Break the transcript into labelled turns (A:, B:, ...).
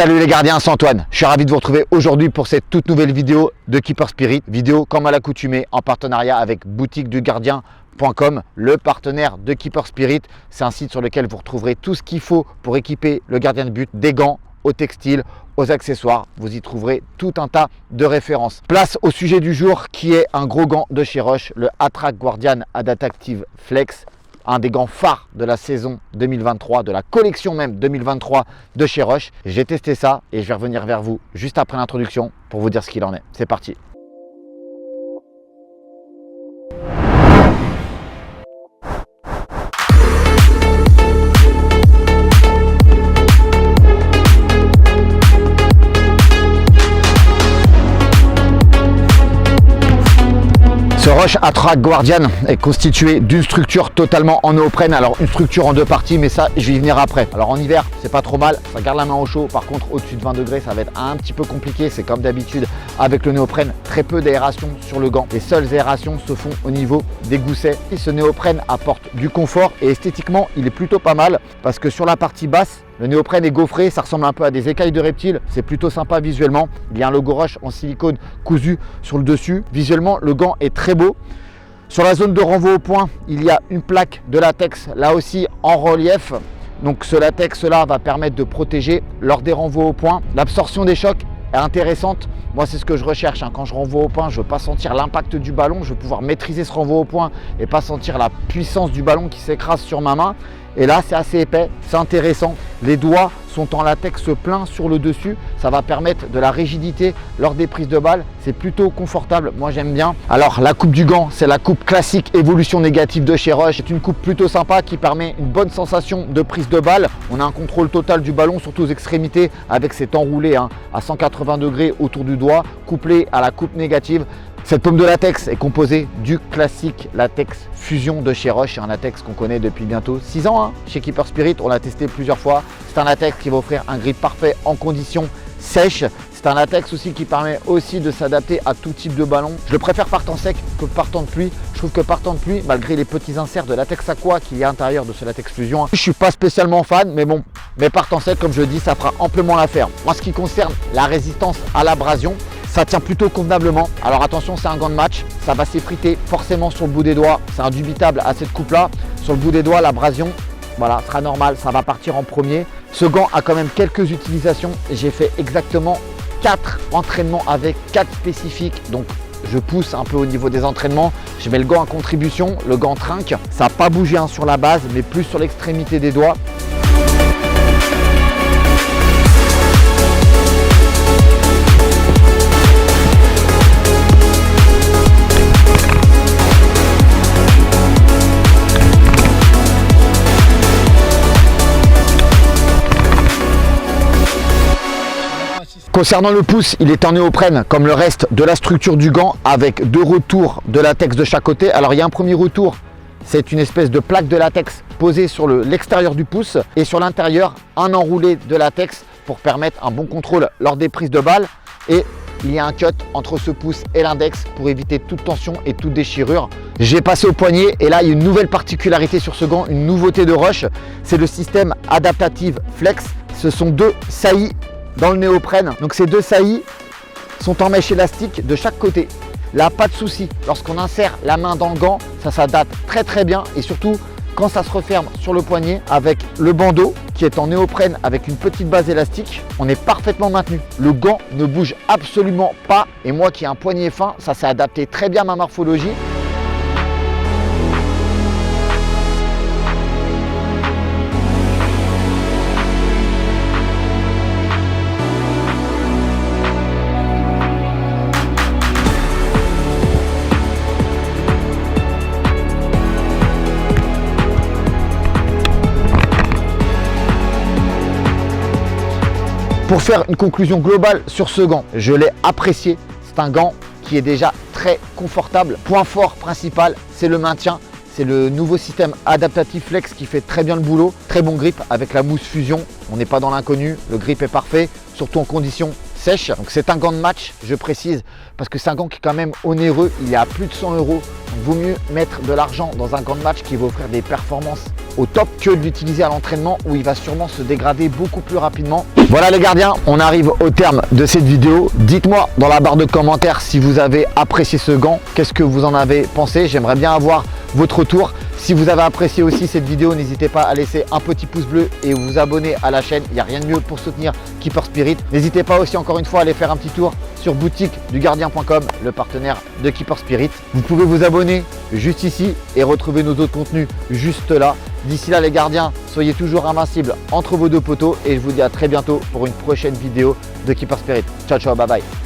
A: Salut les gardiens, c'est Antoine. Je suis ravi de vous retrouver aujourd'hui pour cette toute nouvelle vidéo de Keeper Spirit. Vidéo comme à l'accoutumée en partenariat avec boutiquedugardien.com, le partenaire de Keeper Spirit. C'est un site sur lequel vous retrouverez tout ce qu'il faut pour équiper le gardien de but, des gants au textile, aux accessoires. Vous y trouverez tout un tas de références. Place au sujet du jour qui est un gros gant de chez Roche, le Attract Guardian Adaptive Flex. Un des gants phares de la saison 2023, de la collection même 2023 de chez Roche. J'ai testé ça et je vais revenir vers vous juste après l'introduction pour vous dire ce qu'il en est. C'est parti. Ce Roche Attract Guardian est constitué d'une structure totalement en néoprène. Alors une structure en deux parties, mais ça je vais y venir après. Alors en hiver c'est pas trop mal, ça garde la main au chaud. Par contre au-dessus de 20 degrés ça va être un petit peu compliqué. C'est comme d'habitude avec le néoprène, très peu d'aération sur le gant. Les seules aérations se font au niveau des goussets. Et ce néoprène apporte du confort et esthétiquement il est plutôt pas mal parce que sur la partie basse, le néoprène est gaufré, ça ressemble un peu à des écailles de reptiles, c'est plutôt sympa visuellement. Il y a un logo Roche en silicone cousu sur le dessus. Visuellement, le gant est très beau. Sur la zone de renvoi au point, il y a une plaque de latex, là aussi en relief. Donc ce latex-là va permettre de protéger lors des renvois au point. L'absorption des chocs est intéressante. Moi, c'est ce que je recherche. Quand je renvoie au point, je ne veux pas sentir l'impact du ballon. Je veux pouvoir maîtriser ce renvoi au point et pas sentir la puissance du ballon qui s'écrase sur ma main. Et là, c'est assez épais, c'est intéressant. Les doigts sont en latex plein sur le dessus. Ça va permettre de la rigidité lors des prises de balle. C'est plutôt confortable, moi j'aime bien. Alors la coupe du gant, c'est la coupe classique évolution négative de chez Roche. C'est une coupe plutôt sympa qui permet une bonne sensation de prise de balle. On a un contrôle total du ballon, surtout aux extrémités, avec cet enroulé à 180 degrés autour du doigt, couplé à la coupe négative. Cette paume de latex est composée du classique latex fusion de chez Roche. C'est un latex qu'on connaît depuis bientôt 6 ans chez Keeper Spirit. On l'a testé plusieurs fois. C'est un latex qui va offrir un grip parfait en conditions sèches. C'est un latex aussi qui permet aussi de s'adapter à tout type de ballon. Je le préfère par temps sec que par temps de pluie. Je trouve que par temps de pluie, malgré les petits inserts de latex aqua qu'il y a à l'intérieur de ce latex fusion, je ne suis pas spécialement fan, mais bon, mais par temps sec, comme je dis, ça fera amplement l'affaire. En ce qui concerne la résistance à l'abrasion, ça tient plutôt convenablement. Alors attention, c'est un gant de match, ça va s'effriter forcément sur le bout des doigts. C'est indubitable à cette coupe-là. Sur le bout des doigts, l'abrasion, voilà, sera normal, ça va partir en premier. Ce gant a quand même quelques utilisations. J'ai fait exactement 4 entraînements avec 4 spécifiques. Donc je pousse un peu au niveau des entraînements. Je mets le gant en contribution, le gant trinque. Ça n'a pas bougé sur la base, mais plus sur l'extrémité des doigts. Concernant le pouce, il est en néoprène comme le reste de la structure du gant avec 2 retours de latex de chaque côté. Alors il y a un premier retour, c'est une espèce de plaque de latex posée sur l'extérieur du pouce et sur l'intérieur un enroulé de latex pour permettre un bon contrôle lors des prises de balle. Et il y a un cut entre ce pouce et l'index pour éviter toute tension et toute déchirure. J'ai passé au poignet et là il y a une nouvelle particularité sur ce gant, une nouveauté de Roche, c'est le système Adaptive Flex. Ce sont 2 saillies dans le néoprène. Donc ces 2 saillies sont en mèche élastique de chaque côté. Là, pas de souci. Lorsqu'on insère la main dans le gant, ça s'adapte très bien et surtout quand ça se referme sur le poignet avec le bandeau qui est en néoprène avec une petite base élastique, on est parfaitement maintenu. Le gant ne bouge absolument pas et moi qui ai un poignet fin, ça s'est adapté très bien à ma morphologie. Pour faire une conclusion globale sur ce gant, je l'ai apprécié. C'est un gant qui est déjà très confortable. Point fort principal, c'est le maintien. C'est le nouveau système Adaptive Flex qui fait très bien le boulot. Très bon grip avec la mousse fusion. On n'est pas dans l'inconnu, le grip est parfait, surtout en conditions sèches. Donc c'est un gant de match, je précise, parce que c'est un gant qui est quand même onéreux. Il est à plus de 100 €. Donc vaut mieux mettre de l'argent dans un gant de match qui va offrir des performances au top que de l'utiliser à l'entraînement où il va sûrement se dégrader beaucoup plus rapidement. Voilà les gardiens, on arrive au terme de cette vidéo. Dites-moi dans la barre de commentaires si vous avez apprécié ce gant, qu'est-ce que vous en avez pensé. J'aimerais bien avoir votre retour. Si vous avez apprécié aussi cette vidéo, n'hésitez pas à laisser un petit pouce bleu et vous abonner à la chaîne. Il n'y a rien de mieux pour soutenir Keeper Spirit. N'hésitez pas aussi encore une fois à aller faire un petit tour sur boutiquedugardien.com, le partenaire de Keeper Spirit. Vous pouvez vous abonner juste ici et retrouver nos autres contenus juste là. D'ici là les gardiens, soyez toujours invincibles entre vos deux poteaux et je vous dis à très bientôt pour une prochaine vidéo de Keeper Spirit. Ciao ciao, bye bye.